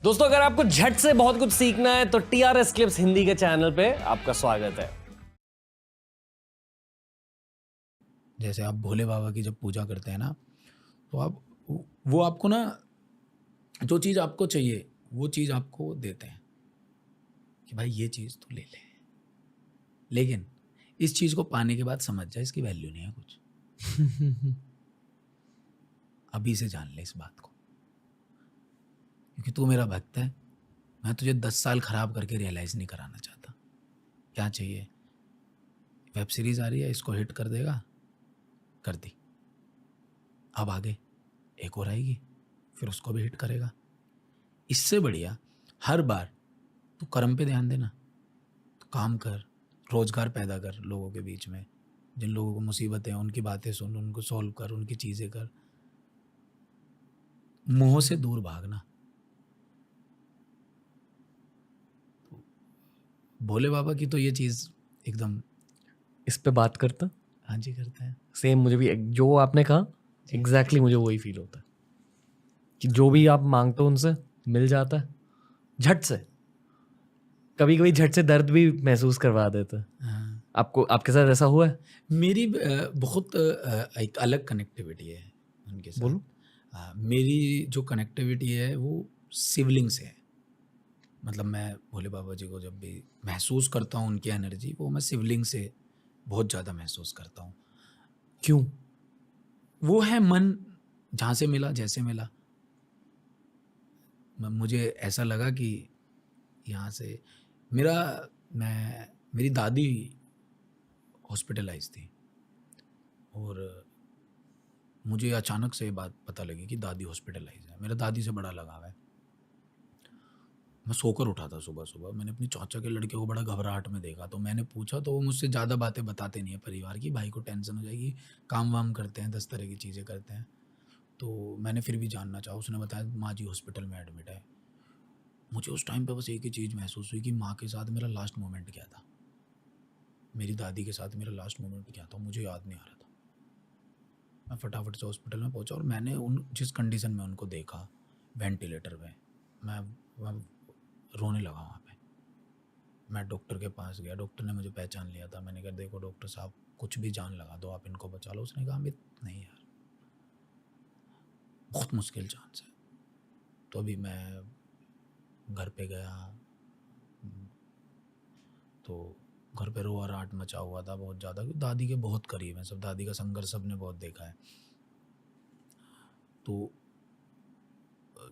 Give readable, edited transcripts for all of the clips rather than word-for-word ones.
दोस्तों, अगर आपको झट से बहुत कुछ सीखना है तो TRS क्लिप्स हिंदी के चैनल पे आपका स्वागत है। जैसे आप भोले बाबा की जब पूजा करते हैं ना, तो आप वो आपको ना जो चीज़ आपको चाहिए वो चीज़ आपको देते हैं कि भाई ये चीज़ तू ले ले। लेकिन इस चीज़ को पाने के बाद समझ जा इसकी वैल्यू नहीं है कुछ। अभी से जान ले इस बात को, क्योंकि तू मेरा भक्त है। मैं तुझे 10 साल खराब करके रियलाइज़ नहीं कराना चाहता। क्या चाहिए? वेब सीरीज़ आ रही है, इसको हिट कर देगा, कर दी। अब आगे एक और आएगी, फिर उसको भी हिट करेगा। इससे बढ़िया हर बार तू कर्म पे ध्यान देना, तो काम कर, रोज़गार पैदा कर लोगों के बीच में। जिन लोगों को मुसीबतें हैं उनकी बातें सुन, उनको सॉल्व कर, उनकी चीज़ें कर। मोह से दूर भागना। तो भोले बाबा की तो ये चीज़ एकदम, इस पे बात करता हाँ जी, करते हैं। सेम मुझे भी जो आपने कहा एग्जैक्टली मुझे वही फील होता है कि जो भी आप मांगते हो उनसे मिल जाता है झट से। कभी कभी झट से दर्द भी महसूस करवा देता है। हाँ, आपको आपके साथ ऐसा हुआ है? मेरी बहुत एक अलग कनेक्टिविटी है उनके साथ। बोलो। मेरी जो कनेक्टिविटी है वो शिवलिंग से है। मतलब मैं भोले बाबा जी को जब भी महसूस करता हूँ उनकी एनर्जी, वो मैं शिवलिंग से बहुत ज़्यादा महसूस करता हूँ। क्यों? वो है मन, जहाँ से मिला, जैसे मिला। मुझे ऐसा लगा कि यहाँ से मेरा मैं मेरी दादी हॉस्पिटलाइज़ थी और मुझे अचानक से ये बात पता लगी कि दादी हॉस्पिटलाइज़ है। मेरा दादी से बड़ा लगाव है। मैं सोकर उठा था सुबह-सुबह, मैंने अपनी चाचा के लड़के को बड़ा घबराहट में देखा, तो मैंने पूछा, तो वो मुझसे ज़्यादा बातें बताते नहीं हैं परिवार की, भाई को टेंशन हो जाएगी, काम-वाम करते हैं, 10 तरह की चीज़ें करते हैं। तो मैंने फिर भी जानना चाहा, उसने बताया माँ जी हॉस्पिटल में एडमिट है। मुझे उस टाइम पे बस एक ही चीज़ महसूस हुई कि माँ के साथ मेरा लास्ट मोमेंट क्या था? मेरी दादी के साथ मेरा लास्ट मोमेंट क्या था? मुझे याद नहीं आ रहा था। मैं फटाफट से हॉस्पिटल में पहुँचा और मैंने उन जिस कंडीशन में उनको देखा, वेंटिलेटर पे, मैं मैं रोने लगा वहाँ पे। मैं डॉक्टर के पास गया, डॉक्टर ने मुझे पहचान लिया था। मैंने कहा देखो डॉक्टर साहब, कुछ भी जान लगा दो, आप इनको बचा लो। उसने कहा अमित नहीं यार, बहुत मुश्किल चांस है। तो अभी मैं घर पे गया, तो घर पे रोआ-राट मचा हुआ था बहुत ज़्यादा, क्योंकि दादी के बहुत करीब हैं सब, दादी का संघर्ष सबने बहुत देखा है। तो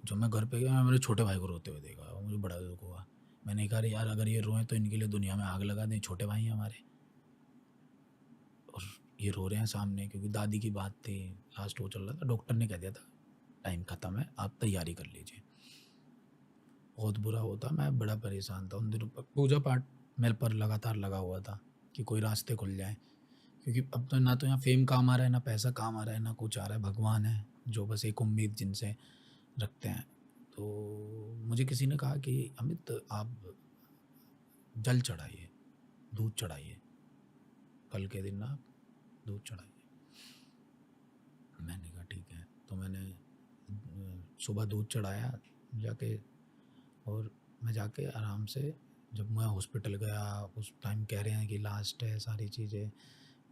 जब मैं घर पे गया, मैं मेरे छोटे भाई को रोते हुए देखा और मुझे बड़ा दुःख हुआ। मैंने कहा अरे यार, अगर ये रोएँ तो इनके लिए दुनिया में आग लगा दें, छोटे भाई हैं हमारे। और ये रो रहे हैं सामने, क्योंकि दादी की बात थी, लास्ट वो चल रहा था। डॉक्टर ने कह दिया था टाइम ख़त्म है, आप तैयारी कर लीजिए। बहुत बुरा होता, मैं बड़ा परेशान था उन दिनों पर। पूजा पाठ मेरे पर लगातार लगा हुआ था कि कोई रास्ते खुल जाएँ, क्योंकि अब तो ना तो यहाँ फ़ेम काम आ रहा है, ना पैसा काम आ रहा है, ना कुछ आ रहा है। भगवान है जो बस एक उम्मीद जिनसे रखते हैं। तो मुझे किसी ने कहा कि अमित आप जल चढ़ाइए, दूध चढ़ाइए, कल के दिन ना आप दूध चढ़ाइए। मैंने कहा ठीक है। तो मैंने सुबह दूध चढ़ाया जाके, और मैं जाके आराम से, जब मैं हॉस्पिटल गया उस टाइम कह रहे हैं कि लास्ट है, सारी चीज़ें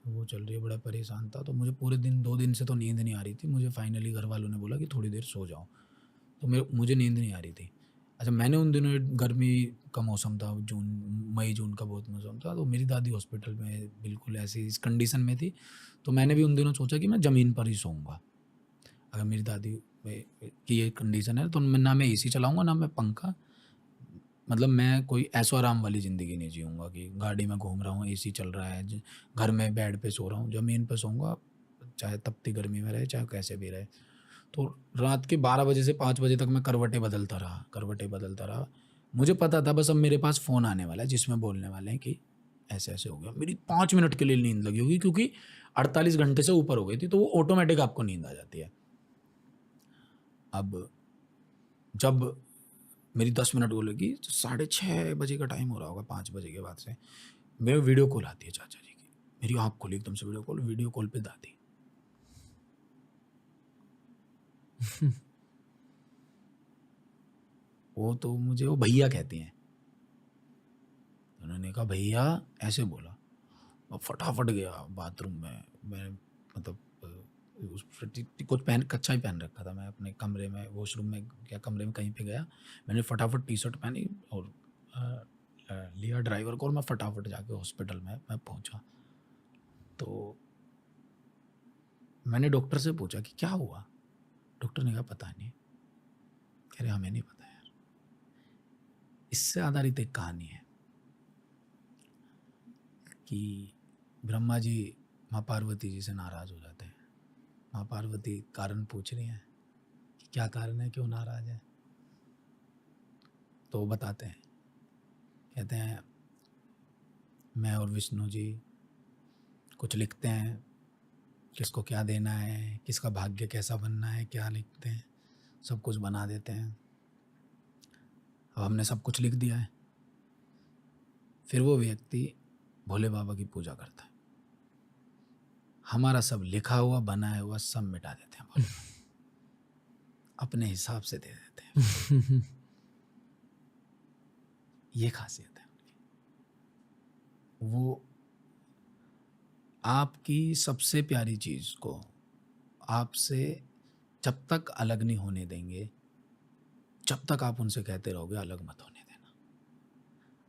वो चल रही है, बड़ा परेशान था। तो मुझे पूरे दिन 2 दिन से तो नींद नहीं आ रही थी। मुझे फाइनली घर वालों ने बोला कि थोड़ी देर सो जाओ, तो मुझे नींद नहीं आ रही थी। अच्छा, मैंने उन दिनों गर्मी का मौसम था, जून मई जून का बहुत मौसम था, तो मेरी दादी हॉस्पिटल में बिल्कुल ऐसी इस कंडीशन में थी। तो मैंने भी उन दिनों सोचा कि मैं ज़मीन पर ही सोऊंगा। अगर मेरी दादी की ये कंडीशन है तो ना मैं एसी चलाऊंगा, ना मैं पंखा। मतलब मैं कोई ऐशो आराम वाली ज़िंदगी नहीं जीऊँगा कि गाड़ी में घूम रहा हूँ, एसी चल रहा है, घर में बेड पे सो रहा हूँ। ज़मीन पे सोऊँगा, चाहे तपती गर्मी में रहे, चाहे कैसे भी रहे। तो रात के 12 बजे से 5 बजे तक मैं करवटें बदलता रहा, करवटें बदलता रहा। मुझे पता था बस अब मेरे पास फ़ोन आने वाला है जिसमें बोलने वाले हैं कि ऐसे-ऐसे हो गया। मेरी 5 मिनट के लिए नींद लगी होगी, क्योंकि 48 घंटे से ऊपर हो गई थी, तो वो ऑटोमेटिक आपको नींद आ जाती है। अब जब मेरी 10 मिनट वो लगी, तो 6:30 बजे का टाइम हो रहा होगा, 5 बजे के बाद से। मेरे वीडियो कॉल आती है चाचा जी की। मेरी आँख खुली एकदम से, वीडियो कॉल पे दादी। वो तो मुझे वो भैया कहती हैं। उन्होंने कहा भैया ऐसे बोला, और फटाफट गया बाथरूम में। मैं मतलब उस कुछ पहन कच्चा ही पहन रखा था, मैं अपने कमरे में वॉशरूम में या कमरे में कहीं पे गया, मैंने फटाफट टी शर्ट पहनी और लिया ड्राइवर को, और मैं फटाफट जाके हॉस्पिटल में मैं पहुंचा। तो मैंने डॉक्टर से पूछा कि क्या हुआ। डॉक्टर ने कहा पता नहीं। कह रहे हमें नहीं पता यार। इससे आधारित एक कहानी है कि ब्रह्मा जी माँ पार्वती जी से नाराज़ हो जाते हैं। माँ पार्वती कारण पूछ रही हैं कि क्या कारण है, क्यों नाराज़ है। तो वो बताते हैं, कहते हैं मैं और विष्णु जी कुछ लिखते हैं, किसको क्या देना है, किसका भाग्य कैसा बनना है, क्या लिखते हैं, सब कुछ बना देते हैं। अब हमने सब कुछ लिख दिया है। फिर वो व्यक्ति भोले बाबा की पूजा करता है, हमारा सब लिखा हुआ बनाया हुआ सब मिटा देते हैं भोले बाबा, अपने हिसाब से दे देते हैं। ये खासियत है उनकी। वो आपकी सबसे प्यारी चीज़ को आपसे जब तक अलग नहीं होने देंगे, जब तक आप उनसे कहते रहोगे अलग मत होने देना।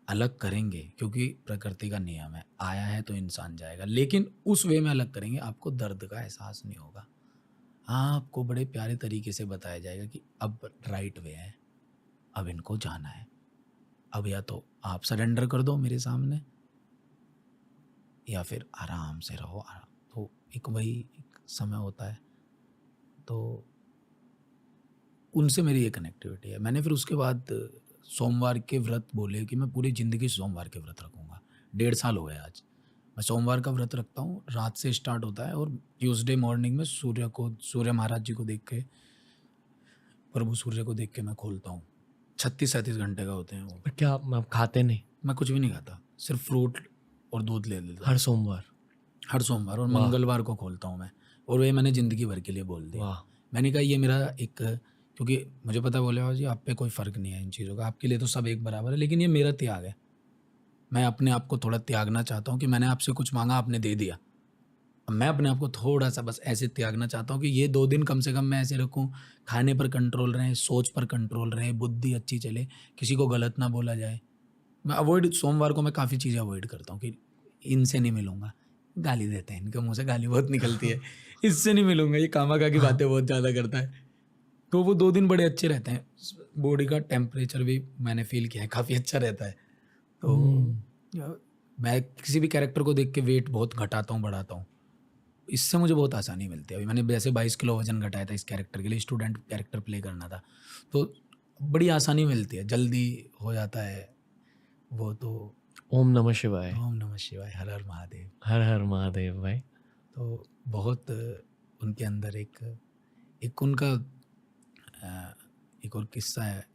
अलग करेंगे क्योंकि प्रकृति का नियम है, आया है तो इंसान जाएगा, लेकिन उस वे में अलग करेंगे, आपको दर्द का एहसास नहीं होगा। आपको बड़े प्यारे तरीके से बताया जाएगा कि अब राइट वे है, अब इनको जाना है, अब या तो आप सरेंडर कर दो मेरे सामने या फिर आराम से रहो। आराम तो एक वही एक समय होता है। तो उनसे मेरी ये कनेक्टिविटी है। मैंने फिर उसके बाद सोमवार के व्रत बोले कि मैं पूरी ज़िंदगी सोमवार के व्रत रखूँगा। 1.5 साल हो गए आज मैं सोमवार का व्रत रखता हूँ। रात से स्टार्ट होता है और ट्यूसडे मॉर्निंग में सूर्य महाराज जी को देख के, प्रभु सूर्य को देख के मैं खोलता हूँ। 36-37 घंटे का होते हैं वो। पर क्या आप खाते नहीं? मैं कुछ भी नहीं खाता, सिर्फ फ्रूट और दूध ले लेता हूँ हर सोमवार? हर सोमवार, और वाह। मंगलवार को खोलता हूँ मैं। और वे मैंने ज़िंदगी भर के लिए बोल दिया। वाह। मैंने कहा ये मेरा एक, क्योंकि मुझे पता है भोले बाबा जी आप पे कोई फ़र्क नहीं है इन चीज़ों का, आपके लिए तो सब एक बराबर है, लेकिन ये मेरा त्याग है। मैं अपने आप को थोड़ा त्यागना चाहता हूँ कि मैंने आपसे कुछ मांगा, आपने दे दिया। अब मैं अपने आप को थोड़ा सा बस ऐसे त्यागना चाहता हूँ कि ये 2 दिन कम से कम मैं ऐसे रखूँ, खाने पर कंट्रोल रहे, सोच पर कंट्रोल रहे, बुद्धि अच्छी चले, किसी को गलत ना बोला जाए। मैं सोमवार को मैं काफ़ी चीज़ें अवॉइड करता हूँ कि इनसे नहीं मिलूँगा। गाली देते हैं, इनके मुँह से गाली बहुत निकलती है। इससे नहीं मिलूँगा, ये कामा-का की बातें बहुत ज़्यादा करता है। तो वो 2 दिन बड़े अच्छे रहते हैं। बॉडी का टेम्परेचर भी मैंने फ़ील किया है, काफ़ी अच्छा रहता है। तो मैं किसी भी कैरेक्टर को देख के वेट बहुत घटाता हूँ, बढ़ाता हूँ। इससे मुझे बहुत आसानी मिलती है। अभी मैंने वैसे 22 किलो वज़न घटाया था इस कैरेक्टर के लिए, स्टूडेंट कैरेक्टर प्ले करना था। तो बड़ी आसानी मिलती है, जल्दी हो जाता है वो। तो ओम नमः शिवाय। ओम नमः शिवाय, हर हर महादेव। हर हर महादेव भाई। तो बहुत उनके अंदर एक उनका एक और किस्सा है।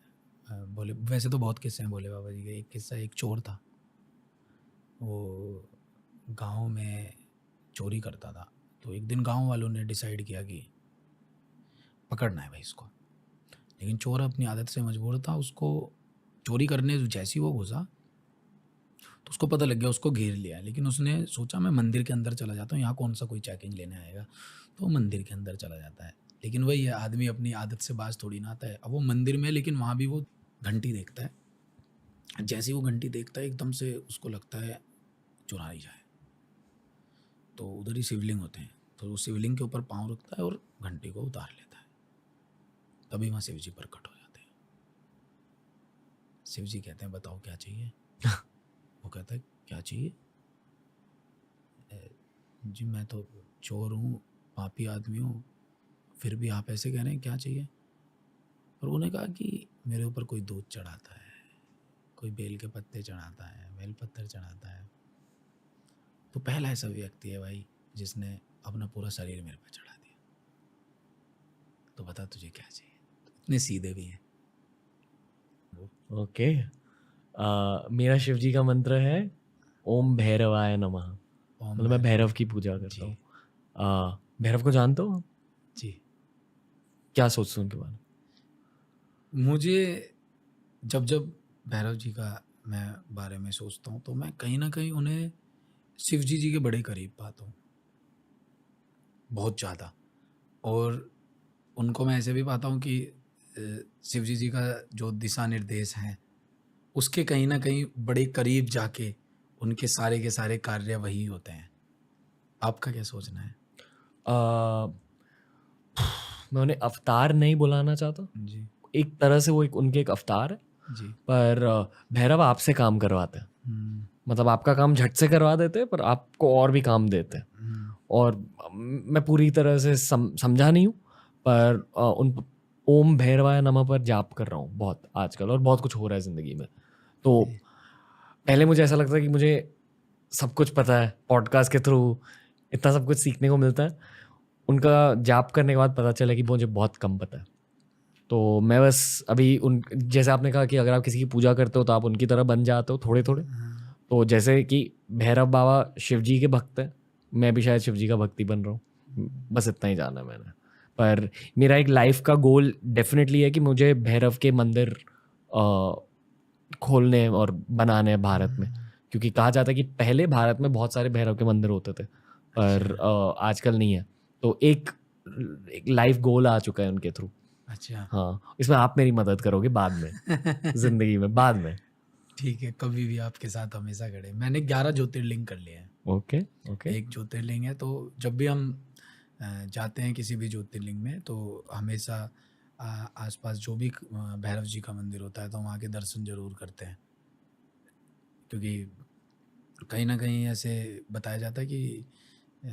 बोले वैसे तो बहुत किस्से हैं भोले बाबा जी के। एक किस्सा, एक चोर था, वो गांव में चोरी करता था। तो एक दिन गांव वालों ने डिसाइड किया कि पकड़ना है भाई इसको। लेकिन चोर अपनी आदत से मजबूर था, उसको चोरी करने जैसी वो घुसा तो उसको पता लग गया, उसको घेर लिया। लेकिन उसने सोचा मैं मंदिर के अंदर चला जाता हूँ, यहाँ कौन सा कोई चेकिंग लेने आएगा। तो वो मंदिर के अंदर चला जाता है। लेकिन वही है, आदमी अपनी आदत से बाज थोड़ी ना आता है। अब वो मंदिर में, लेकिन वहाँ भी वो घंटी देखता है। जैसे वो घंटी देखता है एकदम से उसको लगता है चुरा ही जाए। तो उधर ही शिवलिंग होते हैं, तो वो शिवलिंग के ऊपर पाँव रखता है और घंटी को उतार लेता है। तभी वहाँ शिव जी प्रकट हो जाते हैं। शिव जी कहते हैं बताओ क्या चाहिए। वो कहता है क्या चाहिए जी, मैं तो चोर हूँ, पापी आदमी हूँ, फिर भी आप ऐसे कह रहे हैं क्या चाहिए। और उन्होंने कहा कि मेरे ऊपर कोई दूध चढ़ाता है, कोई बेल के पत्ते चढ़ाता है, बेल पत्थर चढ़ाता है। तो पहला ऐसा व्यक्ति है भाई जिसने अपना पूरा शरीर मेरे पे चढ़ा दिया। तो बता तुझे क्या चाहिए। तो इतने सीधे भी हैं। ओके। मेरा शिव जी का मंत्र है ओम भैरवाय नमः। मतलब मैं भैरव की पूजा करता हूँ। भैरव को जानते हो आप? जी। क्या सोचते हो उनके बारे में? मुझे जब जब भैरव जी का मैं बारे में सोचता हूँ तो मैं कहीं ना कहीं उन्हें शिव जी के बड़े करीब पाता हूँ, बहुत ज़्यादा। और उनको मैं ऐसे भी पाता हूँ कि शिव जी का जो दिशा निर्देश हैं उसके कहीं ना कहीं बड़े करीब जाके उनके सारे के सारे कार्य वही होते हैं। आपका क्या सोचना है? अ, मैं उन्हें अवतार नहीं बुलाना चाहता। जी। एक तरह से वो एक उनके एक अवतार है, जी। पर भैरव आपसे काम करवाते हैं। हम्म। मतलब आपका काम झट से करवा देते हैं, पर आपको और भी काम देते हैं। हम्म। और मैं पूरी तरह से समझा नहीं हूँ, पर उन ओम भैरवाय नमः पर जाप कर रहा हूँ बहुत आजकल, और बहुत कुछ हो रहा है ज़िंदगी में। तो जी। पहले मुझे ऐसा लगता है कि मुझे सब कुछ पता है, पॉडकास्ट के थ्रू इतना सब कुछ सीखने को मिलता है। उनका जाप करने के बाद पता चला कि मुझे बहुत कम पता है। तो मैं बस अभी उन, जैसे आपने कहा कि अगर आप किसी की पूजा करते हो तो आप उनकी तरह बन जाते हो थोड़े थोड़े। हाँ। तो जैसे कि भैरव बाबा शिव जी के भक्त हैं, मैं भी शायद शिव जी का भक्ति बन रहा हूँ। बस इतना ही जाना मैंने। पर मेरा एक लाइफ का गोल डेफिनेटली है कि मुझे भैरव के मंदिर खोलने और बनाने हैं भारत में। क्योंकि कहा जाता है कि पहले भारत में बहुत सारे भैरव के मंदिर होते थे, पर अच्छा। आजकल नहीं है। तो एक लाइफ गोल आ चुका है उनके थ्रू। अच्छा। हाँ, इसमें आप मेरी मदद करोगे बाद में, जिंदगी में बाद में। ठीक है, कभी भी आपके साथ हमेशा खड़े। मैंने 11 ज्योतिर्लिंग कर लिए हैं। Okay okay. एक ज्योतिर्लिंग है, तो जब भी हम जाते हैं किसी भी ज्योतिर्लिंग में तो हमेशा आसपास जो भी भैरव जी का मंदिर होता है तो वहाँ के दर्शन जरूर करते हैं। क्योंकि कहीं ना कहीं ऐसे बताया जाता है कि अ,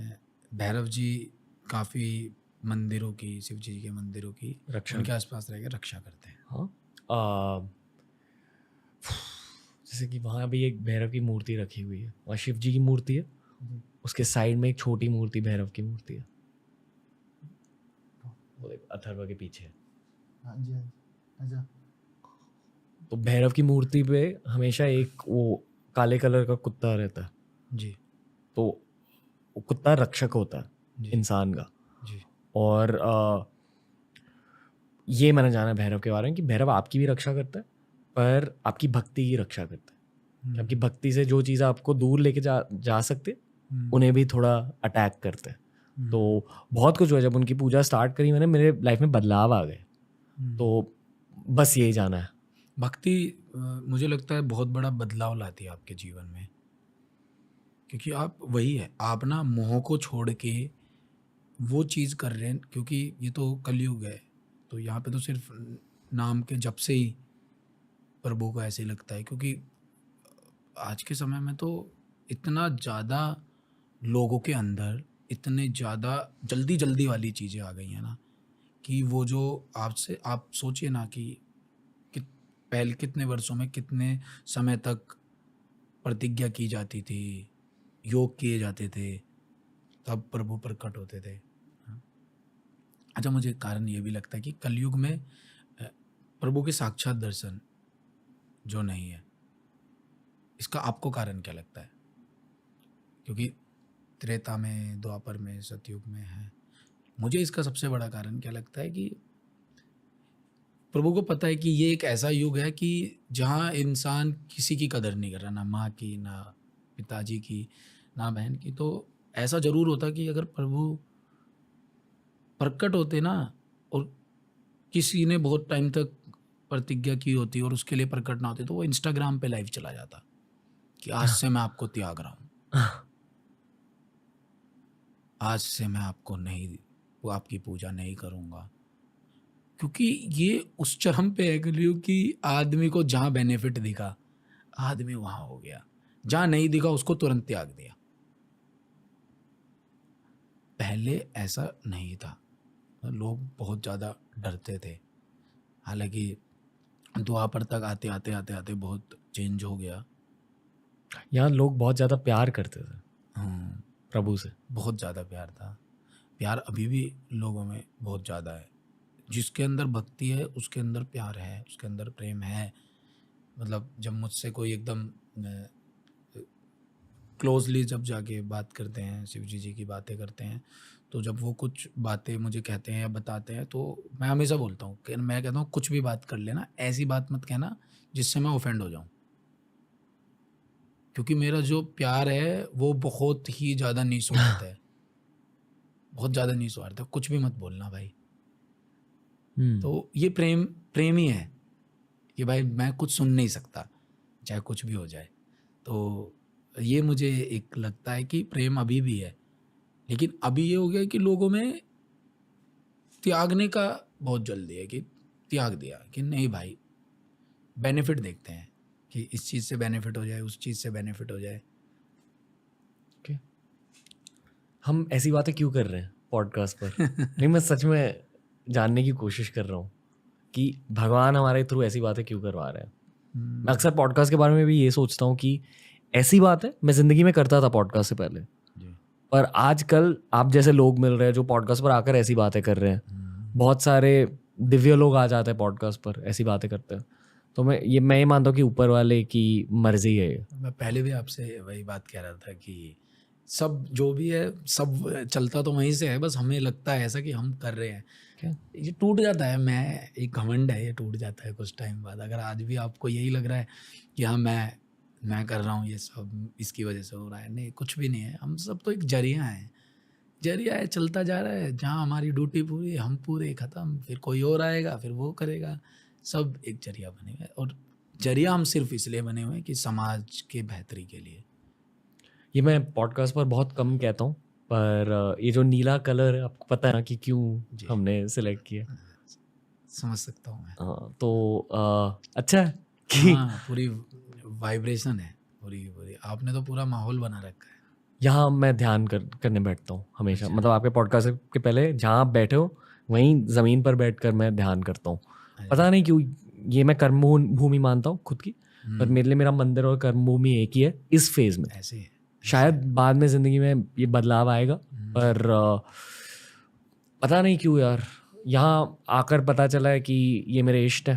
भैरव जी काफ़ी मंदिरों की, शिव जी के मंदिरों की रक्षा। उनके आसपास रह के रक्षा करते हैं। हाँ। जैसे कि वहाँ भी एक भैरव की मूर्ति रखी हुई है, वहाँ शिव जी की मूर्ति है, उसके साइड में एक छोटी मूर्ति भैरव की मूर्ति है, वो देखो अथर्व के पीछे। हाँ जी, हाँ जी। अच्छा। तो भैरव की मूर्ति पे हमेशा एक वो काले कलर का कुत्ता रहता है। जी। तो वो कुत्ता रक्षक होता है जी। इंसान का। जी। और ये मैंने जाना भैरव के बारे में कि भैरव आपकी भी रक्षा करता है, पर आपकी भक्ति की रक्षा करता है। कि आपकी भक्ति से जो चीज़ आपको दूर लेके जा सकते, उन्हें भी थोड़ा अटैक करते हैं। तो बहुत कुछ हुआ जब उनकी पूजा स्टार्ट करी मैंने, मेरे लाइफ में बदलाव आ गए। तो बस यही जाना है। भक्ति मुझे लगता है बहुत बड़ा बदलाव लाती है आपके जीवन में। क्योंकि आप वही है, आप ना मोह को छोड़ के वो चीज़ कर रहे हैं। क्योंकि ये तो कलयुग है, तो यहाँ पे तो सिर्फ नाम के जप से ही प्रभु को ऐसे लगता है। क्योंकि आज के समय में तो इतना ज़्यादा लोगों के अंदर इतने ज़्यादा जल्दी जल्दी वाली चीज़ें आ गई हैं ना, कि वो जो आपसे आप सोचिए ना कि पहले कितने वर्षों में कितने समय तक प्रतिज्ञा की जाती थी, योग किए जाते थे, तब प्रभु प्रकट होते थे। हाँ। अच्छा, मुझे कारण ये भी लगता है कि कलयुग में प्रभु के साक्षात दर्शन जो नहीं है, इसका आपको कारण क्या लगता है? क्योंकि त्रेता में, द्वापर में, सतयुग में है। मुझे इसका सबसे बड़ा कारण क्या लगता है कि प्रभु को पता है कि ये एक ऐसा युग है कि जहाँ इंसान किसी की कदर नहीं कर रहा, ना माँ की, ना पिताजी की, ना बहन की। तो ऐसा जरूर होता कि अगर प्रभु प्रकट होते ना, और किसी ने बहुत टाइम तक प्रतिज्ञा की होती और उसके लिए प्रकट ना होते, तो वो इंस्टाग्राम पे लाइव चला जाता कि आज से मैं आपको त्याग रहा हूँ, आज से मैं आपको नहीं, वो आपकी पूजा नहीं करूँगा। क्योंकि ये उस चरम पे है कलयुग कि आदमी को जहाँ बेनिफिट दिखा आदमी वहाँ हो गया, जहाँ नहीं दिखा उसको तुरंत त्याग दिया। पहले ऐसा नहीं था, लोग बहुत ज़्यादा डरते थे। हालांकि द्वापर तक आते आते आते आते बहुत चेंज हो गया। यहाँ लोग बहुत ज़्यादा प्यार करते थे प्रभु से। बहुत ज़्यादा प्यार था। प्यार अभी भी लोगों में बहुत ज़्यादा है। जिसके अंदर भक्ति है उसके अंदर प्यार है, उसके अंदर प्रेम है। मतलब जब मुझसे कोई एकदम क्लोजली जब जाके बात करते हैं, शिव जी की बातें करते हैं, तो जब वो कुछ बातें मुझे कहते हैं या बताते हैं तो मैं हमेशा बोलता हूँ कि मैं कहता हूँ कुछ भी बात कर लेना, ऐसी बात मत कहना जिससे मैं ऑफेंड हो जाऊं, क्योंकि मेरा जो प्यार है वो बहुत ही ज़्यादा निस्वार्थ है, बहुत ज़्यादा निस्वार्थ है। कुछ भी मत बोलना भाई। तो ये प्रेम ही है कि भाई मैं कुछ सुन नहीं सकता चाहे कुछ भी हो जाए। तो ये मुझे एक लगता है कि प्रेम अभी भी है, लेकिन अभी ये हो गया कि लोगों में त्यागने का बहुत जल्दी है कि त्याग दिया कि नहीं भाई, बेनिफिट देखते हैं कि इस चीज़ से बेनिफिट हो जाए, उस चीज़ से बेनिफिट हो जाए। Okay. हम ऐसी बातें क्यों कर रहे हैं पॉडकास्ट पर? नहीं, मैं सच में जानने की कोशिश कर रहा हूँ कि भगवान हमारे थ्रू ऐसी बातें क्यों करवा रहे हैं। मैं अक्सर पॉडकास्ट के बारे में भी ये सोचता हूँ कि ऐसी बात है, मैं ज़िंदगी में करता था पॉडकास्ट से पहले, पर आजकल आप जैसे लोग मिल रहे हैं जो पॉडकास्ट पर आकर ऐसी बातें कर रहे हैं। बहुत सारे दिव्य लोग आ जाते हैं पॉडकास्ट पर, ऐसी बातें करते हैं। तो मैं ये मानता हूँ कि ऊपर वाले की मर्जी है ये। मैं पहले भी आपसे वही बात कह रहा था कि सब जो भी है सब चलता तो वहीं से है, बस हमें लगता है ऐसा कि हम कर रहे हैं। क्या? ये टूट जाता है, मैं एक घमंड है, ये टूट जाता है कुछ टाइम बाद। अगर आज भी आपको यही लग रहा है कि हाँ मैं कर रहा हूँ ये सब इसकी वजह से हो रहा है, नहीं, कुछ भी नहीं है। हम सब तो एक जरिया है, चलता जा रहा है। जहाँ हमारी ड्यूटी पूरी, हम पूरे ख़त्म, फिर कोई और आएगा, फिर वो करेगा। सब एक जरिया बने हुए हैं, और जरिया हम सिर्फ इसलिए बने हुए हैं कि समाज के बेहतरी के लिए। ये मैं पॉडकास्ट पर बहुत कम कहता हूँ, पर ये जो नीला कलर है आपको पता है ना कि क्यों हमने सिलेक्ट किया? समझ सकता हूँ मैं। हाँ, तो अच्छा है कि पूरी वाइब्रेशन है, पूरी आपने तो पूरा माहौल बना रखा है। यहाँ मैं ध्यान करने बैठता हूँ हमेशा। मतलब आपके पॉडकास्ट के पहले जहाँ आप बैठे हो वहीं ज़मीन पर बैठकर मैं ध्यान करता हूँ। पता नहीं क्यों, ये मैं कर्म भूमि मानता हूँ खुद की, पर मेरे लिए मेरा मंदिर और कर्म भूमि एक ही है इस फेज में। ऐसे है, शायद बाद में ज़िंदगी में ये बदलाव आएगा, पर पता नहीं क्यों यार, यहाँ आकर पता चला है कि ये मेरे इष्ट है,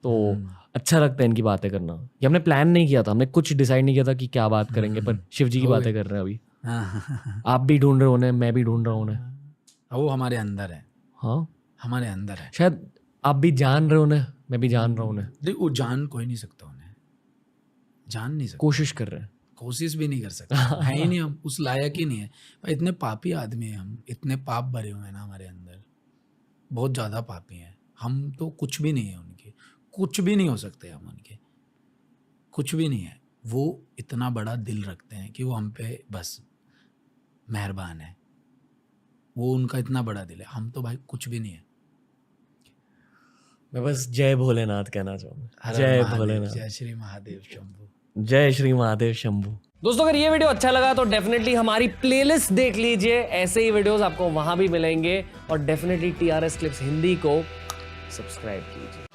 तो अच्छा लगता है इनकी बातें करना। ये हमने प्लान नहीं किया था, हमने कुछ डिसाइड नहीं किया था कि क्या बात करेंगे, पर शिव जी की बातें कर रहे हैं अभी। आप भी ढूंढ रहे हो उन्हें, मैं भी ढूंढ रहा हूँ उन्हें। वो हमारे अंदर है। हाँ, हमारे अंदर है। शायद आप भी जान रहे हो उन्हें, मैं भी जान रहा हूँ उन्हें। देख, वो जान कोई नहीं सकता, उन्हें जान नहीं सकता। कोशिश कर रहे हैं, कोशिश भी नहीं कर सकते, है ही नहीं, हम उस लायक ही नहीं है भाई। इतने पापी आदमी हैं हम, इतने पाप भरे हुए हैं ना हमारे अंदर, बहुत ज़्यादा पापी हैं हम। तो कुछ भी नहीं है उनके, कुछ भी नहीं हो सकते हम उनके, कुछ भी नहीं है। वो इतना बड़ा दिल रखते हैं कि वो हम पे बस मेहरबान है। वो उनका इतना बड़ा दिल है, हम तो भाई कुछ भी नहीं है। मैं बस जय भोलेनाथ कहना चाहूँगा। जय भोलेनाथ, जय श्री महादेव शंभू, जय श्री महादेव शंभू। दोस्तों, अगर ये वीडियो अच्छा लगा तो डेफिनेटली हमारी प्लेलिस्ट देख लीजिए, ऐसे ही वीडियोस आपको वहां भी मिलेंगे। और डेफिनेटली TRS क्लिप्स हिंदी को सब्सक्राइब कीजिए।